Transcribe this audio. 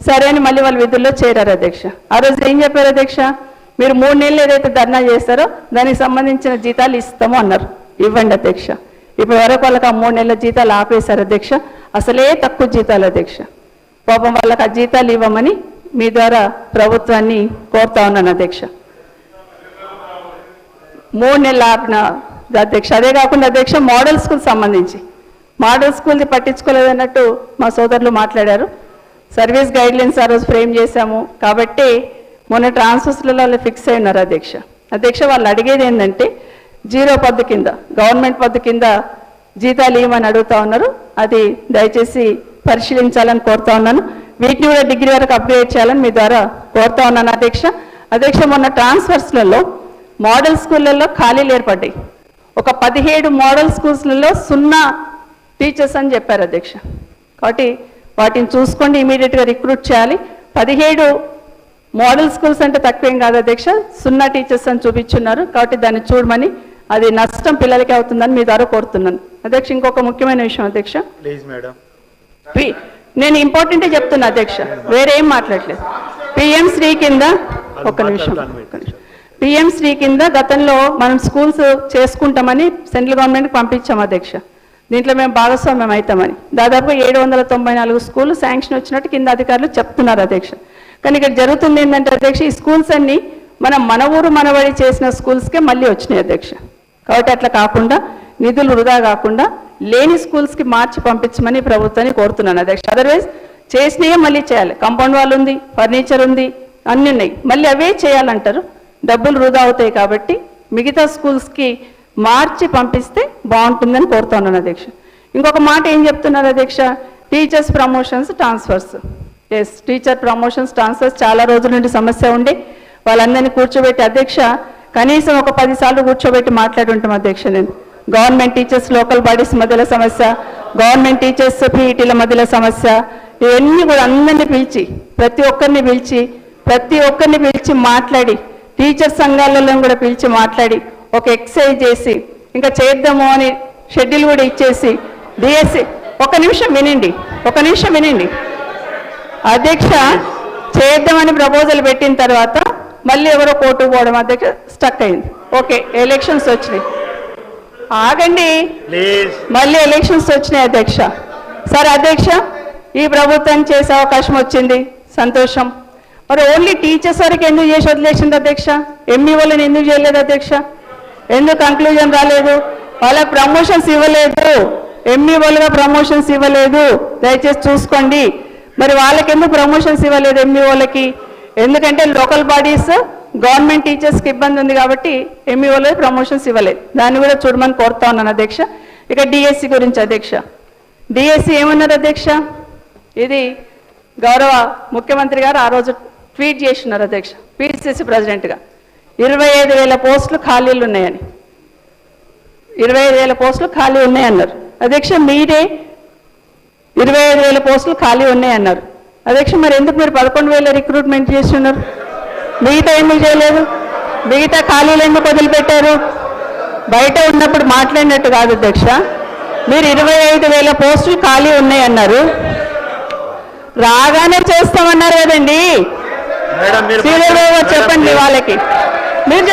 సరే అని మళ్ళీ వాళ్ళు విధుల్లో చేరారు అధ్యక్ష. ఆ రోజు ఏం చెప్పారు అధ్యక్ష, మీరు 3 నెలలు ఏదైతే ధర్నా చేస్తారో దానికి సంబంధించిన జీతాలు ఇస్తాము అన్నారు. ఇవ్వండి అధ్యక్ష. ఇప్పుడు వరకు వాళ్ళకి ఆ 3 నెలల జీతాలు ఆపేశారు అధ్యక్ష. అసలే తక్కువ జీతాలు అధ్యక్ష. పాపం వాళ్ళకి ఆ జీతాలు ఇవ్వమని మీ ద్వారా ప్రభుత్వాన్ని కోరుతా ఉన్నాను అధ్యక్ష. 3 నెలలు ఆపిన అధ్యక్ష. అదే కాకుండా అధ్యక్ష, మోడల్ స్కూల్ సంబంధించి మోడల్ స్కూల్ది పట్టించుకోలేదన్నట్టు మా సోదరులు మాట్లాడారు. సర్వీస్ గైడ్లైన్స్ ఆ రోజు ఫ్రేమ్ చేశాము కాబట్టి మొన్న ట్రాన్స్ఫర్స్లలో ఫిక్స్ అయి ఉన్నారు అధ్యక్ష. అధ్యక్ష, వాళ్ళు అడిగేది ఏంటంటే 0 పద్దు కింద, గవర్నమెంట్ పద్దు కింద జీతాలు ఇవ్వమని అడుగుతా ఉన్నారు. అది దయచేసి పరిశీలించాలని కోరుతా ఉన్నాను. వీటిని కూడా డిగ్రీ వరకు అప్గ్రేడ్ చేయాలని మీ ద్వారా కోరుతా ఉన్నాను అధ్యక్ష. అధ్యక్ష, మొన్న ట్రాన్స్ఫర్స్లలో మోడల్ స్కూళ్ళల్లో ఖాళీలు ఏర్పడ్డాయి. ఒక 17 మోడల్ స్కూల్స్లలో 0 టీచర్స్ అని చెప్పారు అధ్యక్ష. కాబట్టి వాటిని చూసుకోండి, ఇమీడియట్గా రిక్రూట్ చేయాలి. 17 మోడల్ స్కూల్స్ అంటే తక్కువేం కాదు అధ్యక్ష, 0 టీచర్స్ అని చూపించున్నారు. కాబట్టి దాన్ని చూడమని, అది నష్టం పిల్లలకి అవుతుందని మీ ద్వారా కోరుతున్నాను అధ్యక్ష. ఇంకొక ముఖ్యమైన విషయం అధ్యక్ష, నేను ఇంపార్టెంటే చెప్తున్నా అధ్యక్ష, వేరేం మాట్లాడలేదు. పిఎం శ్రీ కింద ఒక్క నిమిషం, పిఎం శ్రీ కింద గతంలో మనం స్కూల్స్ చేసుకుంటామని సెంట్రల్ గవర్నమెంట్కి పంపించాం అధ్యక్ష. దీంట్లో మేము భాగస్వామ్యం అవుతామని దాదాపుగా 794 స్కూళ్ళు శాంక్షన్ వచ్చినట్టు కింద అధికారులు చెప్తున్నారు అధ్యక్ష. కానీ ఇక్కడ జరుగుతుంది ఏంటంటే అధ్యక్ష, ఈ స్కూల్స్ అన్ని మన ఊరు మనబడి చేసిన స్కూల్స్కే మళ్ళీ వచ్చినాయి అధ్యక్ష. కాబట్టి అట్లా కాకుండా, నిధులు వృధా కాకుండా లేని స్కూల్స్కి మార్చి పంపించమని ప్రభుత్వాన్ని కోరుతున్నాను అధ్యక్ష. అదర్వైజ్ చేసినయే మళ్ళీ చేయాలి. కాంపౌండ్ వాల్ ఉంది, ఫర్నిచర్ ఉంది, అన్నీ ఉన్నాయి, మళ్ళీ అవే చేయాలంటారు. డబ్బులు వృధా అవుతాయి. కాబట్టి మిగతా స్కూల్స్కి మార్చి పంపిస్తే బాగుంటుందని కోరుతున్నాను అధ్యక్ష. ఇంకొక మాట ఏం చెప్తున్నారు అధ్యక్ష, teachers promotions transfers. Yes, teacher promotions transfers చాలా రోజుల నుండి సమస్య ఉండి వాళ్ళందరినీ కూర్చోబెట్టి అధ్యక్ష, కనీసం ఒక 10 సార్లు కూర్చోబెట్టి మాట్లాడి ఉంటాం అధ్యక్ష. నేను గవర్నమెంట్ టీచర్స్ లోకల్ బాడీస్ మధ్యలో సమస్య, గవర్నమెంట్ టీచర్స్ పీఈటీల మధ్యలో సమస్య, ఇవన్నీ కూడా అందరినీ పిలిచి ప్రతి ఒక్కరిని పిలిచి మాట్లాడి, టీచర్ సంఘాలలో కూడా పిలిచి మాట్లాడి ఒక ఎక్సైజ్ చేసి ఇంకా చేద్దాము అని షెడ్యూల్ కూడా ఇచ్చేసి డిఎస్సి ఒక నిమిషం వినండి అధ్యక్ష, చేద్దామని ప్రపోజల్ పెట్టిన తర్వాత మళ్ళీ ఎవరో కోర్టుకు పోవడం అధ్యక్ష, స్టక్ అయింది. ఓకే, ఎలక్షన్స్ వచ్చినాయి, ఆగండి, మళ్ళీ ఎలక్షన్స్ వచ్చినాయి అధ్యక్ష. సరే అధ్యక్ష, ఈ ప్రభుత్వాన్ని చేసే అవకాశం వచ్చింది, సంతోషం. మరి ఓన్లీ టీచర్స్ వరకు ఎందుకు చేసి వదిలేసింది అధ్యక్ష? ఎంఈఓలను ఎందుకు చేయలేదు అధ్యక్ష? ఎందుకు కంక్లూజన్ రాలేదు? వాళ్ళకి ప్రమోషన్స్ ఇవ్వలేదు, ఎంఈఓలుగా ప్రమోషన్స్ ఇవ్వలేదు, దయచేసి చూసుకోండి. మరి వాళ్ళకి ఎందుకు ప్రమోషన్స్ ఇవ్వలేదు ఎంఈఓలకి? ఎందుకంటే లోకల్ బాడీస్ గవర్నమెంట్ టీచర్స్కి ఇబ్బంది ఉంది కాబట్టి ఎంఈఓలో ప్రమోషన్స్ ఇవ్వలేదు. దాన్ని కూడా చూడమని కోరుతా ఉన్నాను అధ్యక్ష. ఇక డిఎస్సి గురించి అధ్యక్ష, డిఎస్సి ఏమన్నారు అధ్యక్ష? ఇది గౌరవ ముఖ్యమంత్రి గారు ఆ రోజు ట్వీట్ చేస్తున్నారు అధ్యక్ష, పిసిసి ప్రెసిడెంట్గా 25,000 పోస్టులు ఖాళీలు ఉన్నాయని, 25,000 పోస్టులు ఖాళీ ఉన్నాయన్నారు అధ్యక్ష. మీరే 25,000 పోస్టులు ఖాళీ ఉన్నాయన్నారు అధ్యక్ష. మరి ఎందుకు మీరు 11,000 రిక్రూట్మెంట్ చేస్తున్నారు? మిగతా ఎందుకు చేయలేదు? మిగతా ఖాళీలు ఎందుకు వదిలిపెట్టారు? బయట ఉన్నప్పుడు మాట్లాడినట్టు కాదు అధ్యక్ష. మీరు 25,000 పోస్టులు ఖాళీ ఉన్నాయన్నారు, రాగానే చేస్తామన్నారు కదండి. చెప్పండి వాళ్ళకి, మీరు